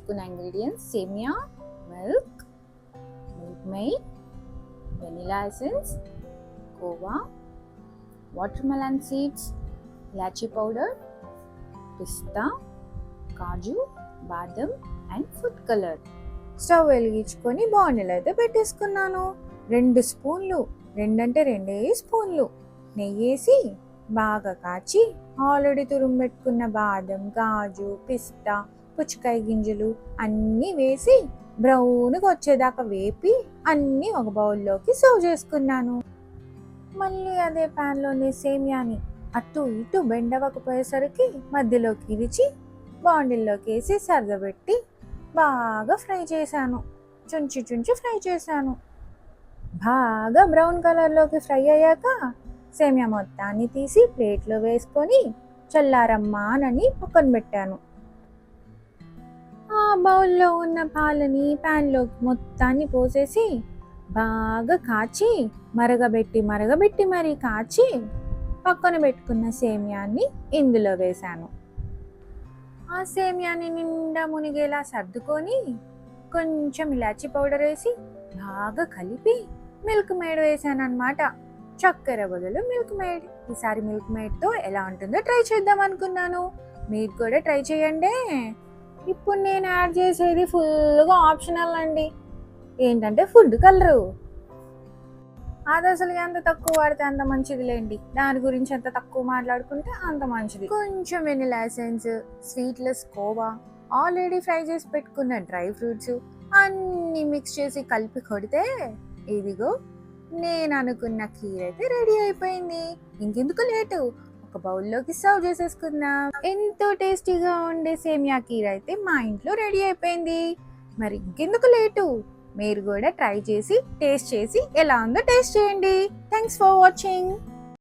తీసుకున్న ఇంగ్రీడియంట్స్ సేమియా, Milkmaid, vanilla essence, కోవా, వాటర్మెలన్ సీడ్స్, ఇలాచీ పౌడర్, పిస్తా, కాజు, బాదం అండ్ ఫుడ్ కలర్. స్టవ్ వెలిగించుకొని బాండిల్ అయితే పెట్టేసుకున్నాను. 2 స్పూన్లు, 2 స్పూన్లు నెయ్యి వేసి బాగా కాచి ఆల్రెడీ తురుము పెట్టుకున్న బాదం, కాజు, పిస్తా, పుచ్చకాయ గింజలు అన్నీ వేసి బ్రౌన్గా వచ్చేదాకా వేపి అన్నీ ఒక బౌల్లోకి సర్వ్ చేసుకున్నాను. మళ్ళీ అదే ప్యాన్లోని సేమియాని అటు ఇటు బెండవకపోయేసరికి మధ్యలోకి ఇరిచి బాండిల్లోకి వేసి సర్దబెట్టి బాగా ఫ్రై చేశాను. చుంచి ఫ్రై చేశాను. బాగా బ్రౌన్ కలర్లోకి ఫ్రై అయ్యాక సేమియా మొత్తాన్ని తీసి ప్లేట్లో వేసుకొని చల్లారమ్మానని పక్కన పెట్టాను. ఆ బౌల్లో ఉన్న పాలని ప్యాన్లోకి మొత్తాన్ని పోసేసి బాగా కాచి మరగబెట్టి మరీ కాచి పక్కన పెట్టుకున్న సేమియాన్ని ఇందులో వేశాను. ఆ సేమియాని నిండా మునిగేలా సర్దుకొని కొంచెం ఇలాచీ పౌడర్ వేసి బాగా కలిపి మిల్క్ మేడ్ వేసాను అన్నమాట. చక్కెర బదులు మిల్క్ మేడ్. ఈసారి మిల్క్ మేడ్తో ఎలా ఉంటుందో ట్రై చేద్దాం అనుకున్నాను. మీరు కూడా ట్రై చేయండి. ఇప్పుడు నేను యాడ్ చేసేది ఫుల్గా ఆప్షనల్ అండి. ఏంటంటే ఫుడ్ కలరు. అది అసలు ఎంత తక్కువ వాడితే అంత మంచిది లేండి. దాని గురించి ఎంత తక్కువ మాట్లాడుకుంటే అంత మంచిది. కొంచెం vanilla essence, sweetless khoa, already fry చేసి పెట్టుకున్న డ్రై ఫ్రూట్స్ అన్నీ మిక్స్ చేసి కలిపి కొడితే ఇదిగో నేను అనుకున్న ఖీర్ అయితే రెడీ అయిపోయింది. ఇంకెందుకు లేటు, ఒక బౌల్లోకి సర్వ్ చేసేసుకుందాం. ఎంతో టేస్టీగా ఉండే సేమియా ఖీర్ అయితే మా ఇంట్లో రెడీ అయిపోయింది. మరి ఇంకెందుకు లేటు, మీరు కూడా ట్రై చేసి టేస్ట్ చేసి ఎలా ఉందో టేస్ట్ చేయండి. Thanks for watching.